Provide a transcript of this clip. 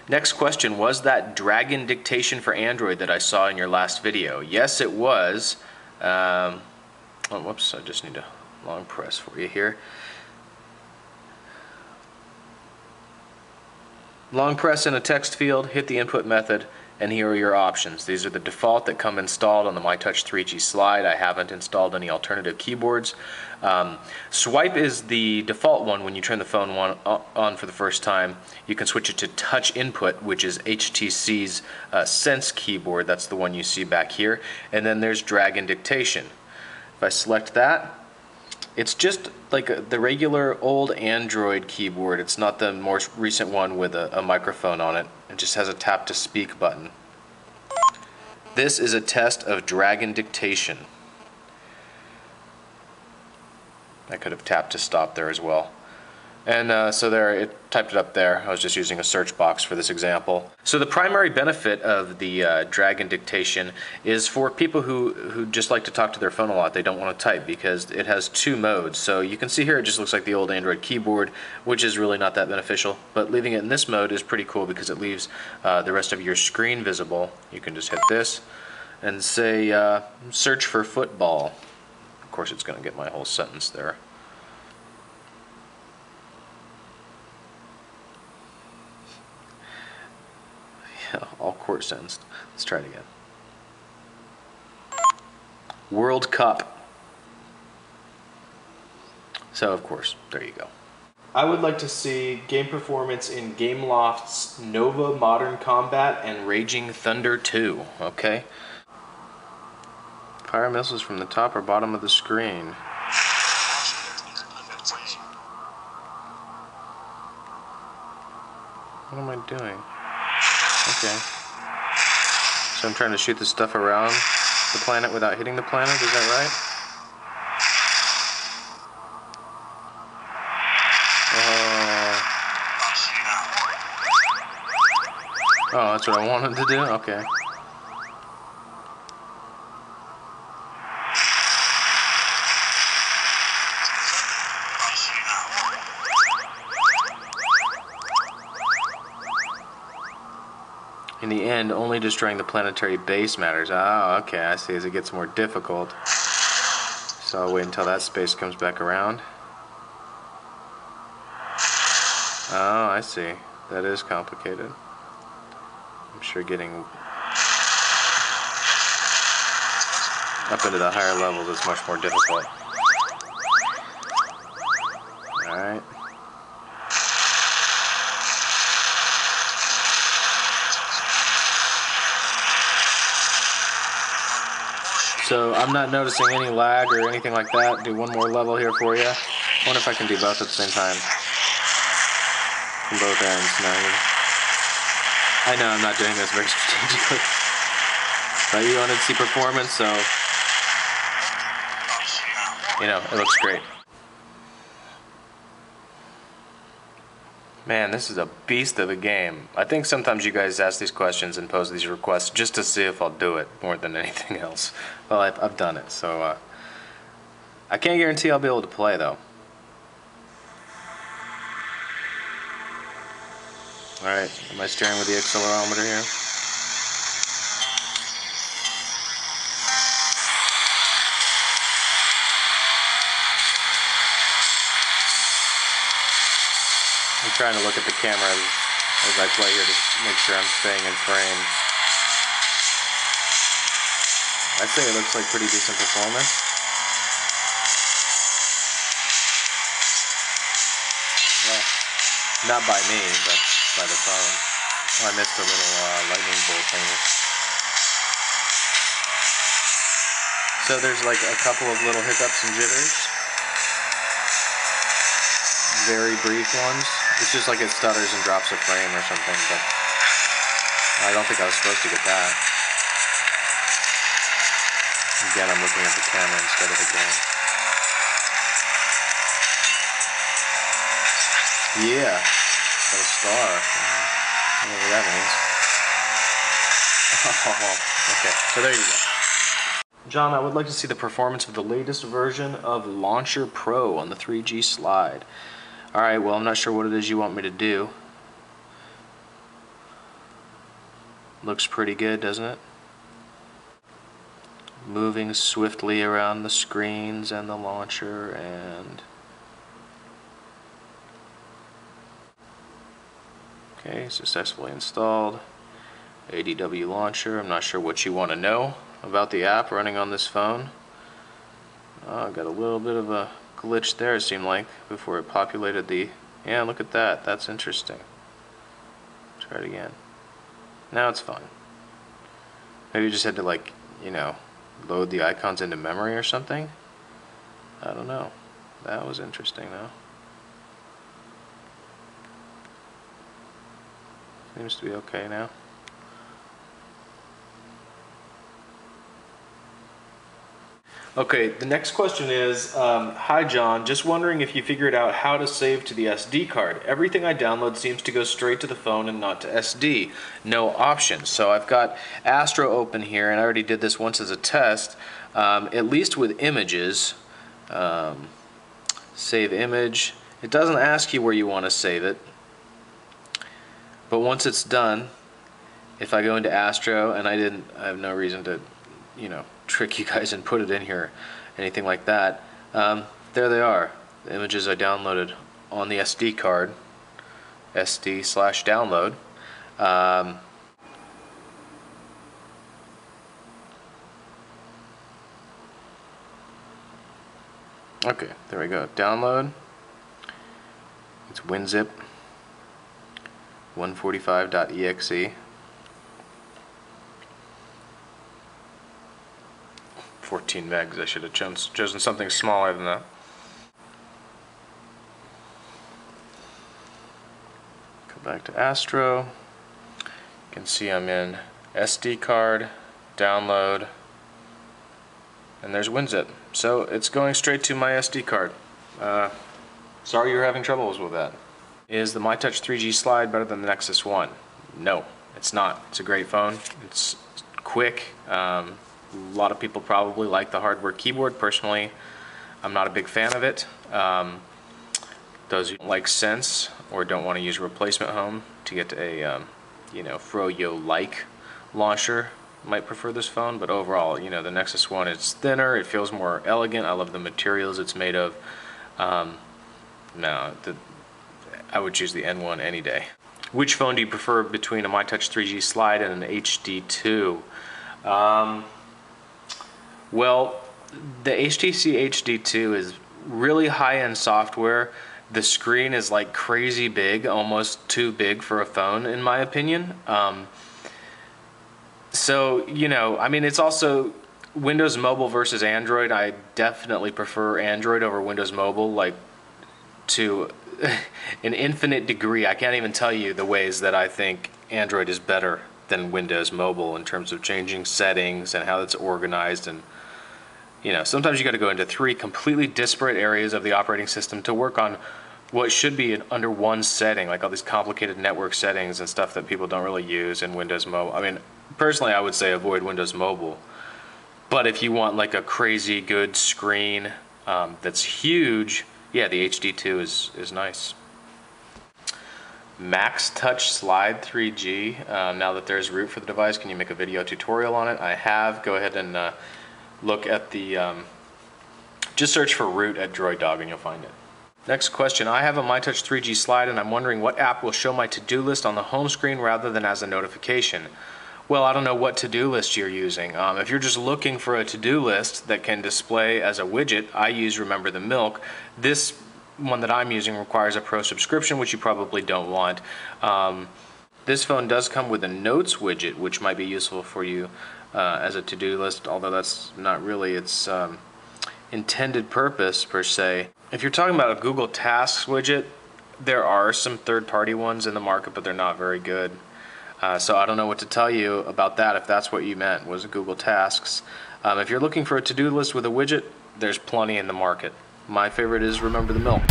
Next question, was that Dragon dictation for Android that I saw in your last video? Yes, it was. Oh, whoops, I just need to long press for you here. Long press in a text field, hit the input method, and here are your options. These are the default that come installed on the myTouch 3G slide. I haven't installed any alternative keyboards. Swipe is the default one when you turn the phone on for the first time. You can switch it to touch input, which is HTC's Sense keyboard. That's the one you see back here. And then there's Dragon dictation. If I select that, it's just like the regular old Android keyboard. It's not the more recent one with a microphone on it. It just has a tap to speak button. This is a test of Dragon dictation. I could have tapped to stop there as well. And so there, it typed it up there. I was just using a search box for this example. So the primary benefit of the Dragon dictation is for people who just like to talk to their phone a lot. They don't want to type because it has two modes. So you can see here it just looks like the old Android keyboard, which is really not that beneficial. But leaving it in this mode is pretty cool because it leaves the rest of your screen visible. You can just hit this and say search for football. Of course it's going to get my whole sentence there. All court sentenced. Let's try it again. World Cup. So of course, there you go. I would like to see game performance in Gameloft's Nova Modern Combat and Raging Thunder 2. Okay. Fire missiles from the top or bottom of the screen. What am I doing? Okay. So I'm trying to shoot the stuff around the planet without hitting the planet, is that right? Oh, that's what I wanted to do? Okay. In the end, only destroying the planetary base matters. Oh, okay, I see. As it gets more difficult. So I'll wait until that space comes back around. Oh, I see. That is complicated. I'm sure getting up into the higher levels is much more difficult. Alright. So I'm not noticing any lag or anything like that. Do one more level here for you. I wonder if I can do both at the same time. From both ends. No, I know I'm not doing this very strategically. But you wanted to see performance, so you know, it looks great. Man, this is a beast of a game. I think sometimes you guys ask these questions and pose these requests just to see if I'll do it more than anything else. Well, I've done it, so I can't guarantee I'll be able to play, though. Alright, am I steering with the accelerometer here? I'm trying to look at the camera as I play here to make sure I'm staying in frame. I'd say it looks like pretty decent performance. Well, not by me, but by the phone. Oh, I missed a little lightning bolt thingy. So there's like a couple of little hiccups and jitters. Very brief ones. It's just like it stutters and drops a frame or something, but I don't think I was supposed to get that. Again, I'm looking at the camera instead of the game. Yeah, got a star. I don't know what that means. Oh, okay, so there you go. John, I would like to see the performance of the latest version of Launcher Pro on the 3G slide. Alright, well, I'm not sure what it is you want me to do. Looks pretty good, doesn't it? Moving swiftly around the screens and the launcher, and okay, successfully installed. ADW launcher. I'm not sure what you want to know about the app running on this phone. Got a little bit of a glitch there, it seemed like, before it populated the... Yeah, look at that. That's interesting. Try it again. Now it's fine. Maybe you just had to, like, you know, load the icons into memory or something? I don't know. That was interesting, though. Seems to be okay now. Okay, the next question is, hi John, just wondering if you figured out how to save to the SD card. Everything I download seems to go straight to the phone and not to SD. No options. So I've got Astro open here, and I already did this once as a test, at least with images. Save image. It doesn't ask you where you want to save it, but once it's done, if I go into Astro, and I have no reason to, you know, trick you guys and put it in here, anything like that. There they are, the images I downloaded on the SD card, SD/download. Okay, there we go. Download. It's WinZip 145.exe. 14 megs. I should have chosen something smaller than that. Go back to Astro. You can see I'm in SD card, download, and there's WinZip. So it's going straight to my SD card. Sorry you're having troubles with that. Is the myTouch 3G slide better than the Nexus 1? No, it's not. It's a great phone. It's quick. A lot of people probably like the hardware keyboard. Personally, I'm not a big fan of it. Those who like Sense or don't want to use a replacement home to get a you know, Froyo-like launcher might prefer this phone. But overall, you know, the Nexus 1 is thinner. It feels more elegant. I love the materials it's made of. No, I would choose the N1 any day. Which phone do you prefer between a myTouch 3G slide and an HD2? Well, the HTC HD2 is really high-end software. The screen is like crazy big, almost too big for a phone, in my opinion. So, you know, I mean, it's also Windows Mobile versus Android. I definitely prefer Android over Windows Mobile, like, to an infinite degree. I can't even tell you the ways that I think Android is better than Windows Mobile in terms of changing settings and how it's organized. And you know, sometimes you got to go into three completely disparate areas of the operating system to work on what should be under one setting, like all these complicated network settings and stuff that people don't really use in Windows Mobile. I mean, personally, I would say avoid Windows Mobile. But if you want like a crazy good screen that's huge, yeah, the HD2 is nice. myTouch Slide 3G. Now that there's root for the device, can you make a video tutorial on it? I have. Go ahead and look at the, just search for root at Droid Dog and you'll find it. Next question. I have a myTouch 3G slide and I'm wondering what app will show my to-do list on the home screen rather than as a notification. Well, I don't know what to-do list you're using. If you're just looking for a to-do list that can display as a widget, I use Remember the Milk. This one that I'm using requires a pro subscription, which you probably don't want. This phone does come with a Notes widget, which might be useful for you as a to-do list, although that's not really its intended purpose per se. If you're talking about a Google Tasks widget, there are some third-party ones in the market, but they're not very good. So I don't know what to tell you about that if that's what you meant, was Google Tasks. If you're looking for a to-do list with a widget, there's plenty in the market. My favorite is Remember the Milk.